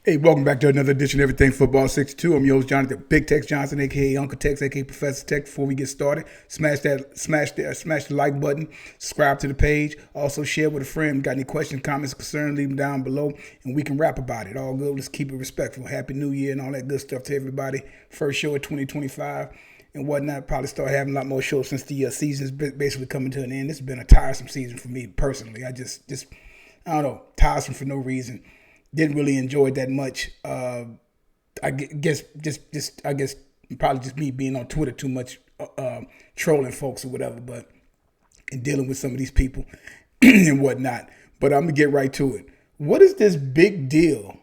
Hey, welcome back to another edition of Everything Football 62. I'm your host, Jonathan Big Tex Johnson, aka Uncle Tex, aka Professor Tex. Before we get started, smash the like button, subscribe to the page, also share with a friend. Got any questions, comments, concerns, leave them down below, and we can rap about it. All good. Let's keep it respectful. Happy New Year and all that good stuff to everybody. First show of 2025 and whatnot. Probably start having a lot more shows since the season's basically coming to an end. This has been a tiresome season for me personally. I don't know, tiresome for no reason. Didn't really enjoy it that much. I guess probably just me being on Twitter too much, trolling folks or whatever, but and dealing with some of these people and whatnot. But I'm gonna get right to it. What is this big deal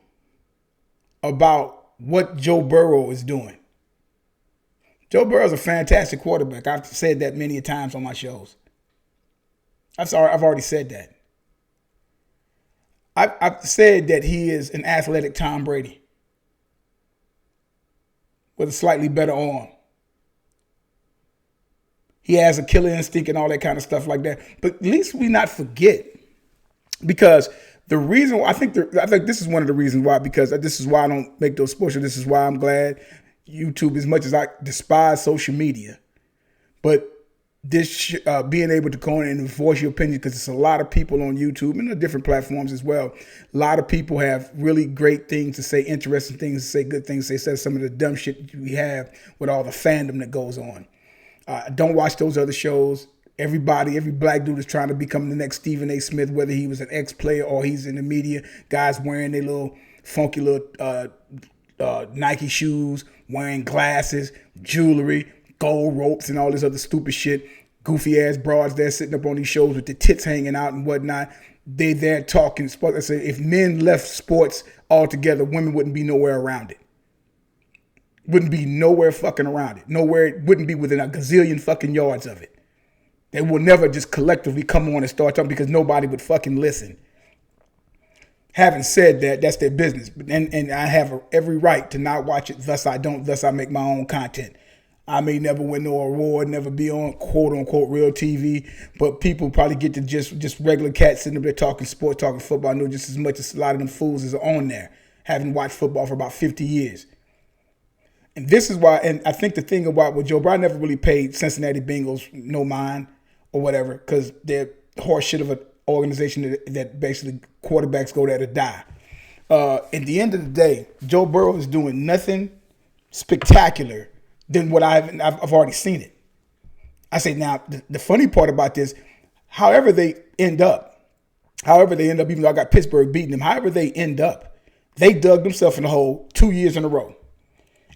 about what Joe Burrow is doing? Joe Burrow is a fantastic quarterback. I've said that many times on my shows. I've already said that. I've said that he is an athletic Tom Brady with a slightly better arm. He has a killer instinct and all that kind of stuff like that. But at least we not forget, because the reason I think this is one of the reasons why, because this is why I don't make those sports shows. This is why I'm glad YouTube, as much as I despise social media, but this being able to go in and voice your opinion, because it's a lot of people on YouTube and the different platforms as well. A lot of people have really great things to say, interesting things to say, good things to say some of the dumb shit we have with all the fandom that goes on. Don't watch those other shows. Every black dude is trying to become the next Stephen A. Smith, whether he was an ex-player or he's in the media. Guys wearing their little funky little Nike shoes, wearing glasses, jewelry, gold ropes, and all this other stupid shit. Goofy ass broads there sitting up on these shows with the tits hanging out and whatnot. They there talking sports. I say, if men left sports altogether, women wouldn't be nowhere around it. Wouldn't be nowhere fucking around it. Nowhere, wouldn't be within a gazillion fucking yards of it. They will never just collectively come on and start talking, because nobody would fucking listen. Having said that, that's their business. And I have every right to not watch it. Thus I make my own content. I may never win no award, never be on quote unquote real TV, but people probably get to just regular cats sitting up there talking sports, talking football. I know just as much as a lot of them fools is on there, having watched football for about 50 years. And this is why, and I think the thing about with Joe Burrow, never really paid Cincinnati Bengals no mind or whatever, because they're horse shit of an organization that basically quarterbacks go there to die. At the end of the day, Joe Burrow is doing nothing spectacular than what I've already seen it. I say now, the funny part about this, however they end up, even though I got Pittsburgh beating them, however they end up, they dug themselves in the hole 2 years in a row.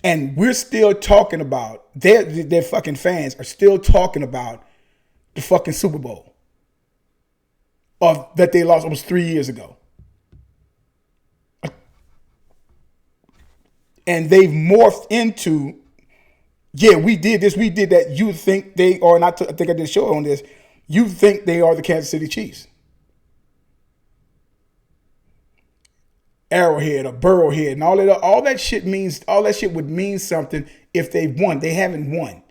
And we're still talking about, their fucking fans are still talking about the fucking Super Bowl that they lost almost 3 years ago. And they've morphed into, yeah, we did this, we did that. You think they are, and I think I did a show on this. You think they are the Kansas City Chiefs. Arrowhead or Burrowhead and all that shit would mean something if they won. They haven't won.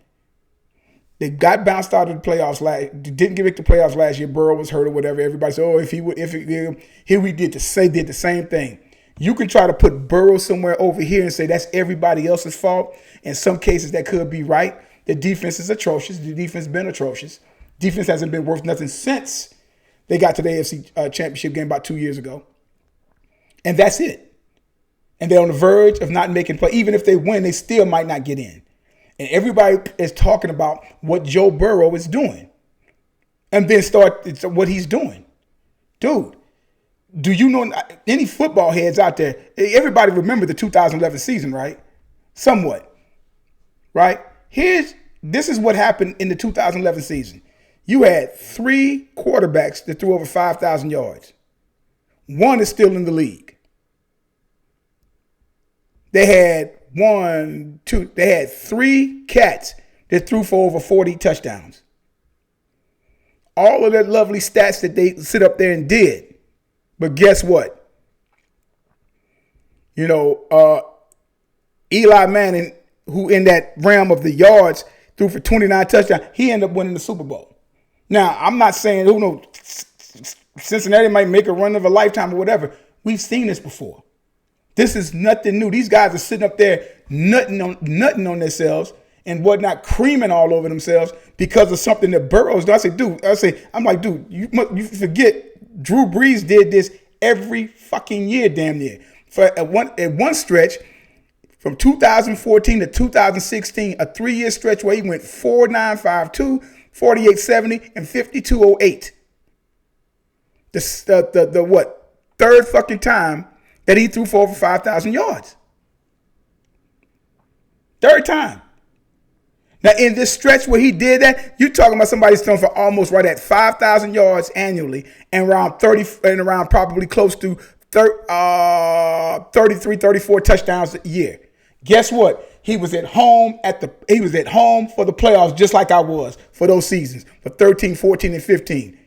They got bounced out of the playoffs didn't get to the playoffs last year. Burrow was hurt or whatever. Everybody said, here we did the same thing. You can try to put Burrow somewhere over here and say that's everybody else's fault. In some cases, that could be right. The defense is atrocious. The defense has been atrocious. Defense hasn't been worth nothing since they got to the AFC Championship game about 2 years ago. And that's it. And they're on the verge of not making play. Even if they win, they still might not get in. And everybody is talking about what Joe Burrow is doing. And then it's what he's doing. Dude. Do you know any football heads out there? Everybody remember the 2011 season, right? Somewhat, right? This is what happened in the 2011 season. You had 3 quarterbacks that threw over 5,000 yards. One is still in the league. They had 3 cats that threw for over 40 touchdowns. All of that lovely stats that they sit up there and did. But guess what? Eli Manning, who in that realm of the yards threw for 29 touchdowns, he ended up winning the Super Bowl. Now, I'm not saying, who knows, Cincinnati might make a run of a lifetime or whatever. We've seen this before. This is nothing new. These guys are sitting up there nutting on themselves and whatnot, creaming all over themselves because of something that Burrow's done. I'm like, dude, you forget Drew Brees did this every fucking year, damn near. At one stretch, from 2014 to 2016, a 3-year stretch where he went 4.952, 48.70, and 52.08. The third fucking time that he threw for over 5,000 yards. Third time. Now, in this stretch where he did that, you're talking about somebody's throwing for almost right at 5,000 yards annually and around probably close to 33, 34 touchdowns a year. Guess what? He was at home for the playoffs just like I was for those seasons, for 13, 14, and 15.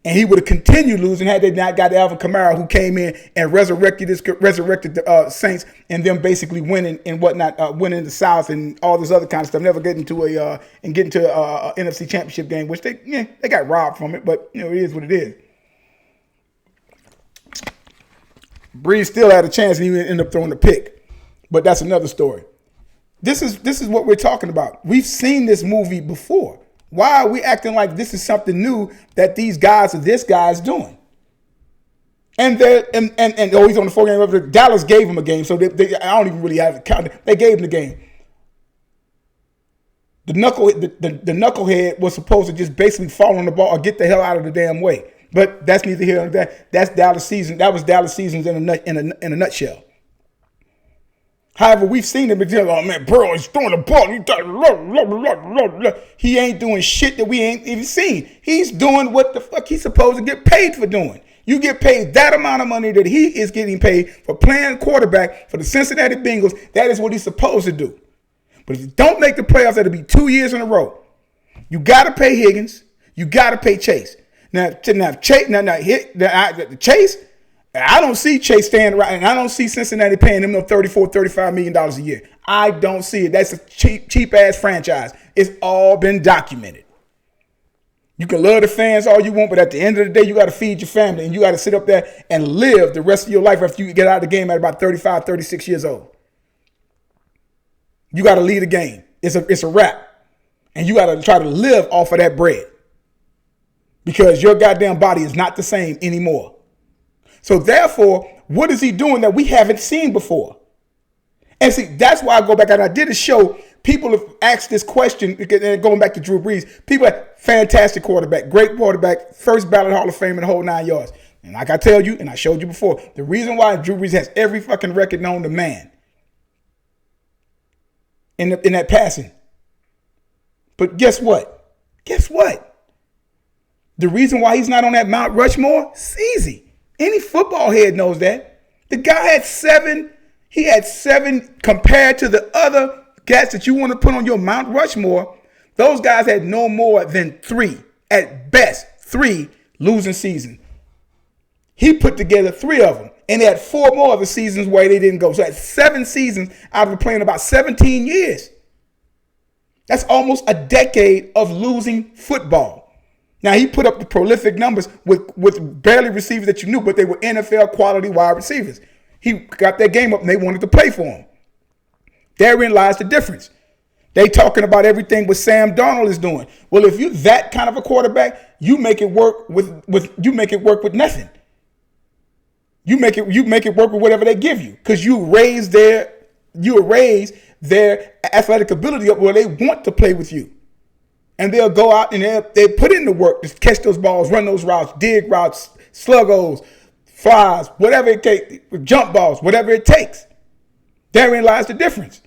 And he would have continued losing had they not got Alvin Kamara, who came in and resurrected the Saints and them basically winning and whatnot, winning the South and all this other kind of stuff. Never getting to a NFC Championship game, which they got robbed from it, but it is what it is. Brees still had a chance and he ended up throwing the pick, but that's another story. This is what we're talking about. We've seen this movie before. Why are we acting like this is something new that this guy is doing? And he's on the 4-game. Dallas gave him a game, so I don't even really have it counted. They gave him the game. The knucklehead was supposed to just basically fall on the ball or get the hell out of the damn way. But that's neither here nor there. That's Dallas season. That was Dallas seasons in a nutshell. However, we've seen him. Oh man, Burrow is throwing the ball. He ain't doing shit that we ain't even seen. He's doing what the fuck he's supposed to get paid for doing. You get paid that amount of money that he is getting paid for playing quarterback for the Cincinnati Bengals. That is what he's supposed to do. But if you don't make the playoffs, that'll be 2 years in a row. You got to pay Higgins. You got to pay Chase. Chase. I don't see Chase staying right, and I don't see Cincinnati paying him no $34-35 million a year. I don't see it. That's a cheap ass franchise. It's all been documented. You can love the fans all you want, but at the end of the day, you got to feed your family, and you got to sit up there and live the rest of your life after you get out of the game at about 35, 36 years old. You got to lead the game. It's a wrap, and you got to try to live off of that bread because your goddamn body is not the same anymore. So therefore, what is he doing that we haven't seen before? And see, that's why I go back and I did a show. People have asked this question, going back to Drew Brees. People are fantastic quarterback, great quarterback, first ballot Hall of Fame in the whole 9 yards. And like I tell you, and I showed you before, the reason why Drew Brees has every fucking record known to man in that passing. But guess what? The reason why he's not on that Mount Rushmore, it's easy. Any football head knows that. The guy had 7. He had 7 compared to the other guys that you want to put on your Mount Rushmore. Those guys had no more than 3, at best, 3 losing seasons. He put together 3 of them, and he had 4 more of the seasons where they didn't go. So that's 7 seasons out of playing about 17 years. That's almost a decade of losing football. Now, he put up the prolific numbers with barely receivers that you knew, but they were NFL quality wide receivers. He got that game up, and they wanted to play for him. Therein lies the difference. They talking about everything what Sam Darnold is doing. Well, if you're that kind of a quarterback, you make it work with nothing. You make it work with whatever they give you because you raise their athletic ability up where they want to play with you. And they'll go out and they put in the work to catch those balls, run those routes, dig routes, sluggos, flies, whatever it takes, jump balls, whatever it takes. Therein lies the difference.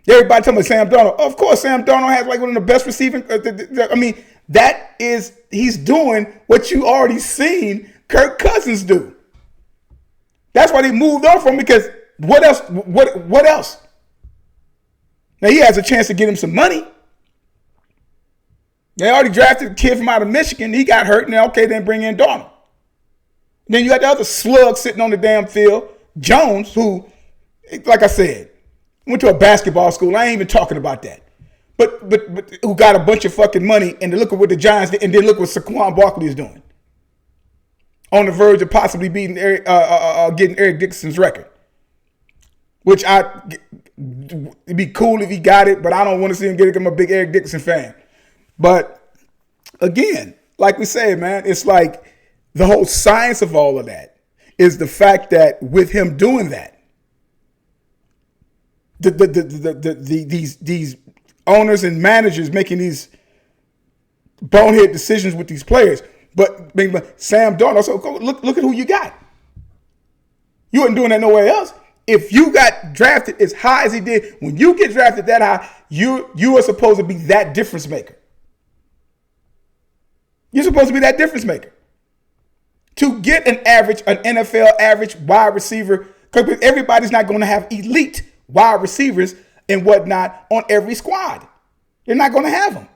Everybody talking about Sam Darnold. Of course, Sam Darnold has like one of the best receiving. He's doing what you already seen Kirk Cousins do. That's why they moved on from him because what else? What else? Now he has a chance to get him some money. They already drafted a kid from out of Michigan. He got hurt, and then bring in Darnold. Then you got the other slug sitting on the damn field, Jones, who, like I said, went to a basketball school. I ain't even talking about that. But who got a bunch of fucking money, and look at what the Giants did, and then look what Saquon Barkley is doing. on the verge of possibly beating getting Eric Dickerson's record. Which it'd be cool if he got it, but I don't want to see him get it. I'm a big Eric Dickerson fan. But again, like we say, man, it's like the whole science of all of that is the fact that with him doing that, these owners and managers making these bonehead decisions with these players. But Sam Darnold, so look at who you got. You weren't doing that nowhere else. If you got drafted as high as he did, when you get drafted that high, you are supposed to be that difference maker. You're supposed to be that difference maker. To get an NFL average wide receiver, because everybody's not going to have elite wide receivers and whatnot on every squad. They're not going to have them.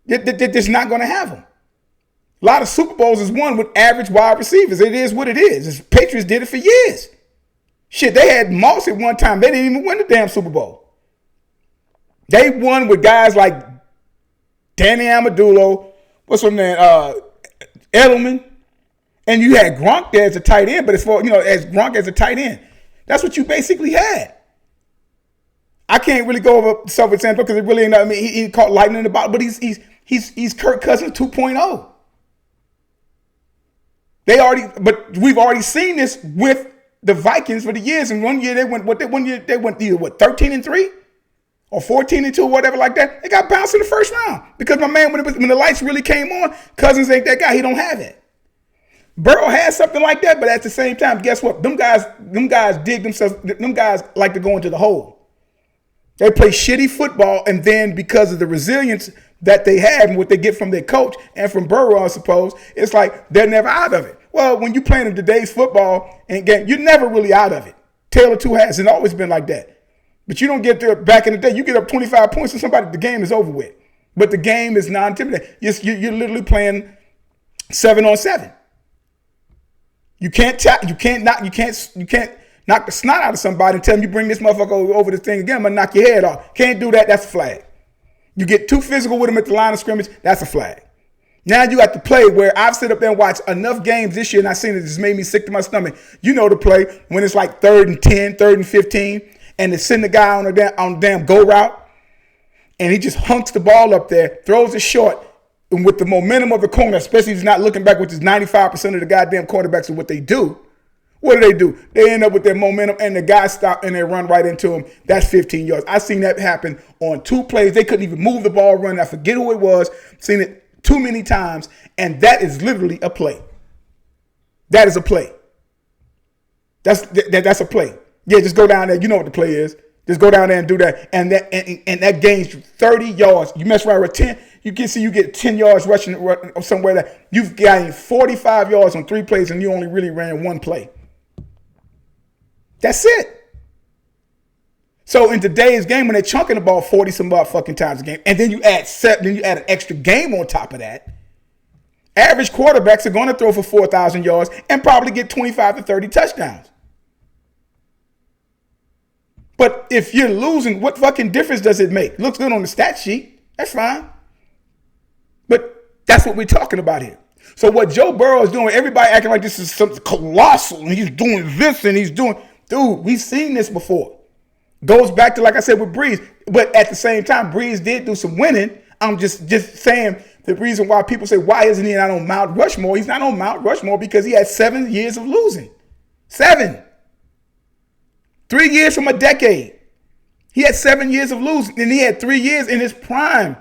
They're just not going to have them. A lot of Super Bowls is won with average wide receivers. It is what it is. The Patriots did it for years. Shit, they had Moss at one time. They didn't even win the damn Super Bowl. They won with guys like Danny Amendola, what's her name, Edelman, and you had Gronk there as a tight end. But as far as Gronk as a tight end, that's what you basically had. I can't really go over stuff with Santo because it really ain't. I mean, he caught lightning in the bottle, but he's Kirk Cousins 2.0. We've already seen this with the Vikings for the years. And one year they went either 13-3 or 14-2, whatever like that. They got bounced in the first round because my man, when the lights really came on, Cousins ain't that guy. He don't have it. Burrow has something like that, but at the same time, guess what? Them guys dig themselves. Them guys like to go into the hole. They play shitty football, and then because of the resilience that they have and what they get from their coach and from Burrow, I suppose, it's like they're never out of it. Well, when you're playing in today's football and game, you're never really out of it. Tale of two halves. It's always been like that. But you don't get there back in the day. You get up 25 points and the game is over with. But the game is non-intimidating. You're literally playing 7-on-7. You can't knock the snot out of somebody and tell them you bring this motherfucker over this thing again, I'm going to knock your head off. Can't do that. That's a flag. You get too physical with them at the line of scrimmage, that's a flag. Now you got to play where I've sit up there and watched enough games this year and I've seen it just made me sick to my stomach. You know the play when it's like 3rd and 10, 3rd and 15, and they send the guy on the damn go route, and he just hunks the ball up there, throws it short, and with the momentum of the corner, especially if he's not looking back, which is 95% of the goddamn quarterbacks of what they do. What do? They end up with their momentum, and the guy stop and they run right into him. That's 15 yards. I seen that happen on 2 plays. They couldn't even move the ball running. I forget who it was. Seen it too many times, and that is literally a play. That is a play. That's a play. Yeah, just go down there. You know what the play is. Just go down there and do that, and that gains you 30 yards. You mess around with 10. You can see you get 10 yards rushing somewhere that you've gotten 45 yards on 3 plays, and you only really ran 1 play. That's it. So in today's game, when they're chunking the ball 40 some odd fucking times a game, and then you add an extra game on top of that, average quarterbacks are going to throw for 4,000 yards and probably get 25 to 30 touchdowns. But if you're losing, what fucking difference does it make? Looks good on the stat sheet. That's fine. But that's what we're talking about here. So what Joe Burrow is doing, everybody acting like this is something colossal, and he's doing this and he's doing... Dude, we've seen this before. Goes back to, like I said, with Brees. But at the same time, Brees did do some winning. I'm just saying the reason why people say, why isn't he not on Mount Rushmore? He's not on Mount Rushmore because he had 7 years of losing. 7. 3 years from a decade. He had 7 years of losing. And he had 3 years in his prime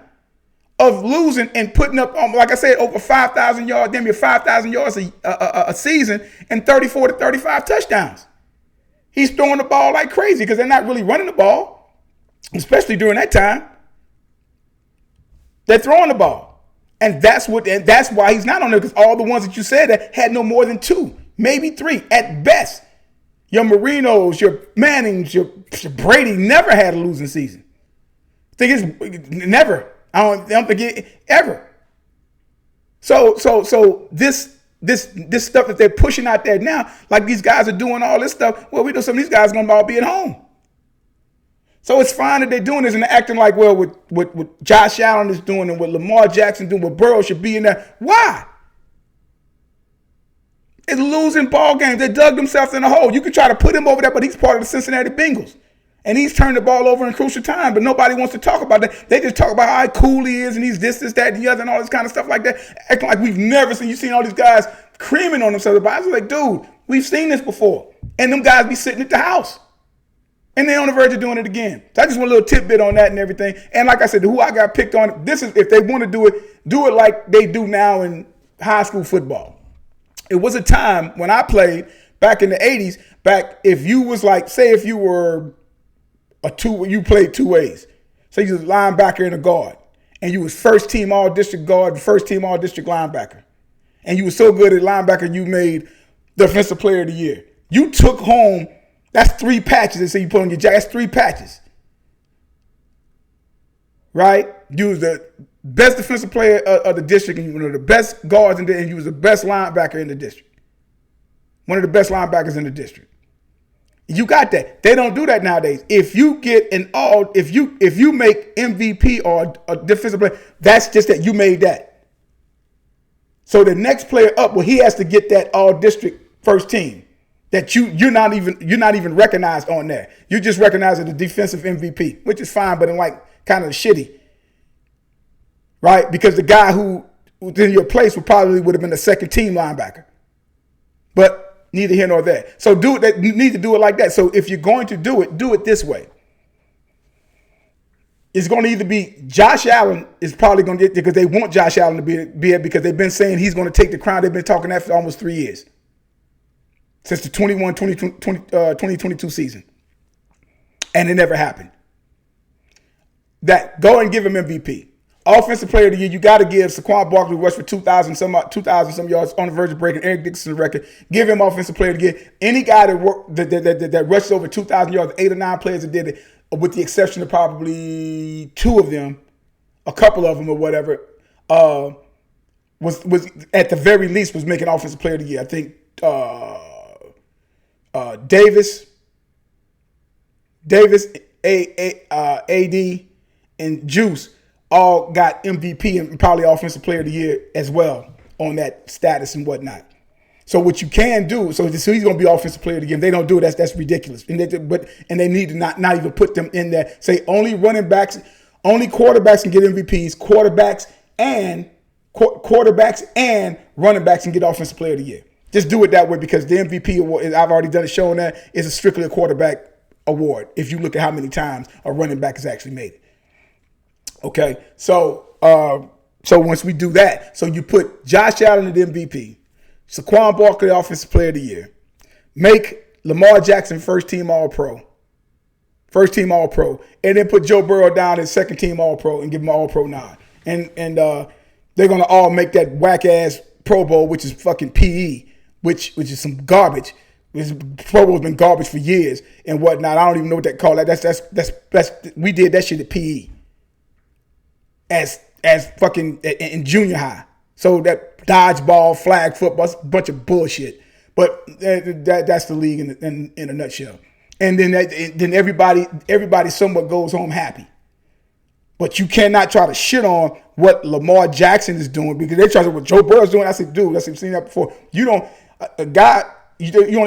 of losing and putting up, like I said, over 5,000 yards, damn near 5,000 yards a season and 34 to 35 touchdowns. He's throwing the ball like crazy because they're not really running the ball, especially during that time. They're throwing the ball. And that's why he's not on there, because all the ones that you said that had no more than 2, maybe 3 at best. Your Marinos, your Mannings, your Brady never had a losing season. I think it's never. I don't think it ever. So this stuff that they're pushing out there now, like these guys are doing all this stuff. Well, we know some of these guys are going to all be at home. So it's fine that they're doing this and they're acting like, well, what Josh Allen is doing and what Lamar Jackson doing, what Burrow should be in there. Why? It's losing ball games. They dug themselves in a hole. You can try to put him over there, but he's part of the Cincinnati Bengals. And he's turned the ball over in crucial time, but nobody wants to talk about that. They just talk about how cool he is and he's this, that, and the other, and all this kind of stuff like that. Acting like we've never seen. You've seen all these guys creaming on themselves. But I was like, dude, we've seen this before. And them guys be sitting at the house. And they're on the verge of doing it again. So I just want a little tidbit on that and everything. And like I said, who I got picked on, this is, if they want to do it like they do now in high school football. It was a time when I played back in the 80s, if you was like, say if you were you played two ways. Say you was a linebacker and a guard. And you was first team all-district guard, first team all-district linebacker. And you were so good at linebacker, you made defensive player of the year. You took home, that's 3 patches. They say you put on your jacket, that's 3 patches. Right? You was the best defensive player of the district, and you were one of the best guards, and you was the best linebacker in the district. One of the best linebackers in the district. You got that. They don't do that nowadays. If you get if you make MVP or a defensive player, that's just that you made that. So the next player up, well, he has to get that all district first team. That you're not even recognized on there. You just recognized as the defensive MVP, which is fine, but in like kind of shitty. Right? Because the guy who was in your place would have been a second team linebacker. But neither here nor there. So you need to do it like that. So if you're going to do it this way. It's going to either be Josh Allen is probably going to get, because they want Josh Allen to be it, because they've been saying he's going to take the crown. They've been talking that for almost 3 years. Since the 2022 season. And it never happened. Go and give him MVP. Offensive player of the year, you got to give Saquon Barkley rushed for 2,000 some yards on the verge of breaking Eric Dixon's record. Give him offensive player of the year. Any guy that rushed over 2,000 yards, 8 or 9 players that did it, with the exception of probably 2 of them, a couple of them or whatever, was at the very least was making offensive player of the year. I think Davis, AD, and Juice all got MVP and probably offensive player of the year as well on that status and whatnot. So what you can do, so he's going to be offensive player of the year. If they don't do it, that's ridiculous. And they need to not even put them in there. Say only quarterbacks can get MVPs, quarterbacks and running backs can get offensive player of the year. Just do it that way, because the MVP award, I've already done a show on that, is strictly a quarterback award. If you look at how many times a running back has actually made it. Okay, so once we do that, so you put Josh Allen at MVP, Saquon Barkley offensive player of the year, make Lamar Jackson first team All-Pro, and then put Joe Burrow down as second team All-Pro and give him an All-Pro nod. And they're gonna all make that whack ass Pro Bowl, which is fucking PE, which is some garbage. This Pro Bowl's been garbage for years and whatnot. I don't even know what they call that. That's we did that shit at PE. As fucking in junior high. So that dodgeball, flag football, it's a bunch of bullshit. But that's the league in a nutshell. And then everybody somewhat goes home happy. But you cannot try to shit on what Lamar Jackson is doing, because they try to what Joe Burrow's doing. I said, dude, I've seen that before. You only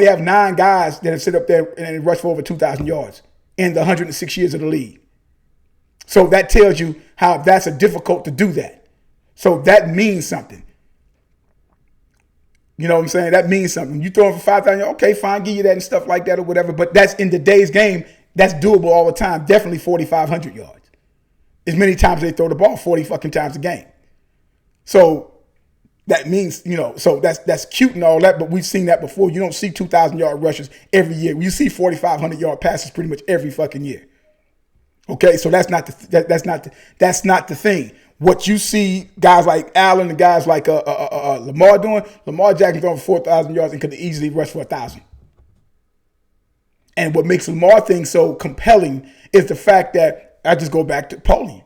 have 9 guys that have sit up there and rushed for over 2,000 yards in the 106 years of the league. So that tells you how that's difficult to do that. So that means something. You know what I'm saying? That means something. You throw him for 5,000, okay, fine, give you that and stuff like that or whatever. But that's in today's game, that's doable all the time. Definitely 4,500 yards. As many times they throw the ball, 40 fucking times a game. So that means, so that's cute and all that, but we've seen that before. You don't see 2,000 yard rushes every year. You see 4,500 yard passes pretty much every fucking year. Okay, so that's not the thing. What you see guys like Allen and guys like Lamar doing, Lamar Jackson throwing 4,000 yards and could easily rush for 1,000. And what makes Lamar thing so compelling is the fact that I just go back to polling.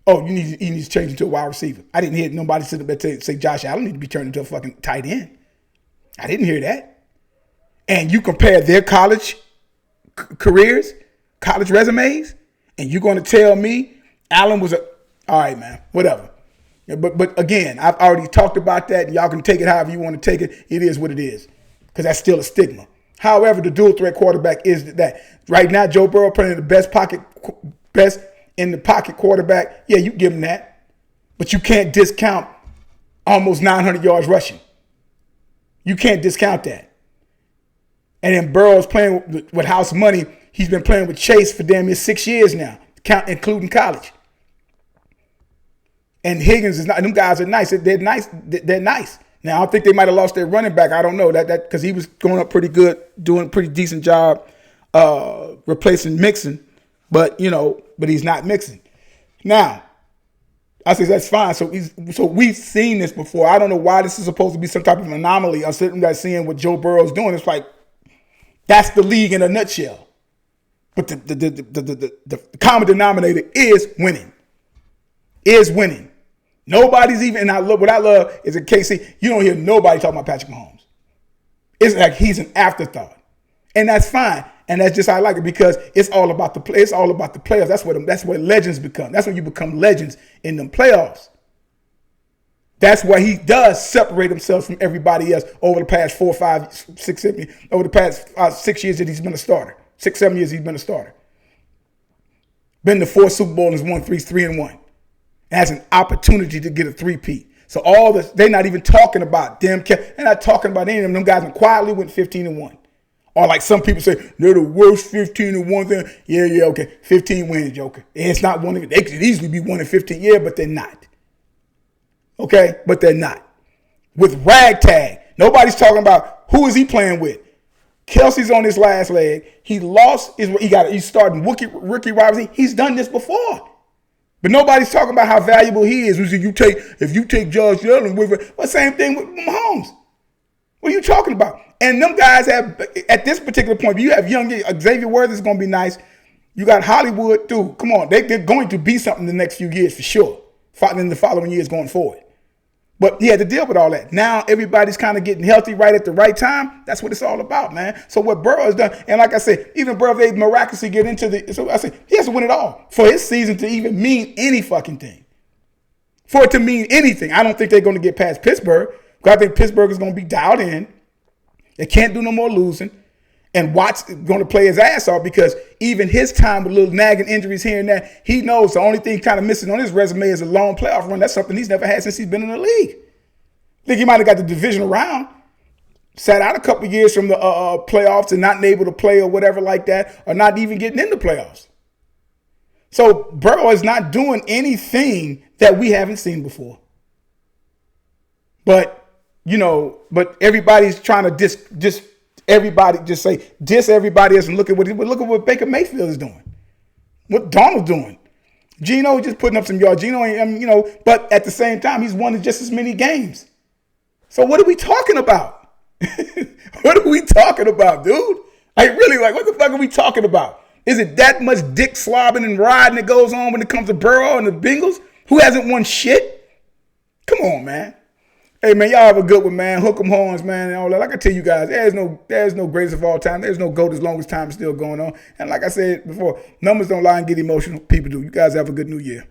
Oh, you need to change into a wide receiver. I didn't hear nobody sit up there say Josh Allen need to be turned into a fucking tight end. I didn't hear that. And you compare their college careers college resumes, and you're going to tell me Allen was all right, man, whatever. Yeah, but again, I've already talked about that. Y'all can take it however you want to take it. It is what it is, because that's still a stigma. However, the dual threat quarterback is that. Right now, Joe Burrow playing the best in the pocket quarterback. Yeah, you give him that, but you can't discount almost 900 yards rushing. You can't discount that. And then Burrow's playing with house money. He's been playing with Chase for damn near 6 years now, including college. And Higgins is not. Them guys are nice. They're nice. They're nice. Now I think they might have lost their running back. I don't know that because he was going up pretty good, doing a pretty decent job replacing Mixon, but he's not Mixon. Now I say that's fine. So we've seen this before. I don't know why this is supposed to be some type of anomaly. I'm sitting there seeing what Joe Burrow's doing. It's like that's the league in a nutshell. But the common denominator is winning. Is winning. Nobody's even, and what I love is in KC, you don't hear nobody talking about Patrick Mahomes. It's like he's an afterthought. And that's fine. And that's just how I like it, because it's all about the play. It's all about the playoffs. That's what legends become. That's when you become legends in them playoffs. That's why he does separate himself from everybody else over the past 4, 5, 6, 7, over the past 6 years that he's been a starter. 6, 7 years he's been a starter. Been to 4 Super Bowls and won 3-1. And has an opportunity to get a three-peat. So all this, they're not even talking about them. They're not talking about any of them. Them guys quietly went 15-1. Or like some people say, they're the worst 15-1 thing. Yeah, okay. 15 wins, Joker. It's not one of it. They could easily be 1-15. Yeah, but they're not. Okay? But they're not. With ragtag, nobody's talking about who is he playing with. Kelsey's on his last leg. He lost. He's starting rookie Robinson. He's done this before. But nobody's talking about how valuable he is. If you take Josh Allen with it, well, same thing with Mahomes. What are you talking about? And them guys have, at this particular point, you have young Xavier Worthy is going to be nice. You got Hollywood, dude. Come on, they're going to be something in the next few years for sure. In the following years going forward. But he had to deal with all that. Now everybody's kind of getting healthy right at the right time. That's what it's all about, man. So what Burrow has done, and like I said, even Burrow, they miraculously get into so I said, he has to win it all for his season to even mean any fucking thing. For it to mean anything. I don't think they're going to get past Pittsburgh, because I think Pittsburgh is going to be dialed in. They can't do no more losing. And Watt's going to play his ass off, because even his time with little nagging injuries here and there, he knows the only thing kind of missing on his resume is a long playoff run. That's something he's never had since he's been in the league. I think he might have got the divisional round, sat out a couple of years from the playoffs and not able to play or whatever like that, or not even getting into playoffs. So Burrow is not doing anything that we haven't seen before. But everybody's trying to diss everybody else and look at what Baker Mayfield is doing. What Donald's doing. Geno just putting up some yards. But at the same time, he's won just as many games. So what are we talking about? What are we talking about, dude? What the fuck are we talking about? Is it that much dick slobbing and riding that goes on when it comes to Burrow and the Bengals, who hasn't won shit? Come on, man. Hey, man, y'all have a good one, man. Hook 'em horns, man, and all that. Like I tell you guys, there's no greatest of all time. There's no GOAT as long as time is still going on. And like I said before, numbers don't lie and get emotional. People do. You guys have a good new year.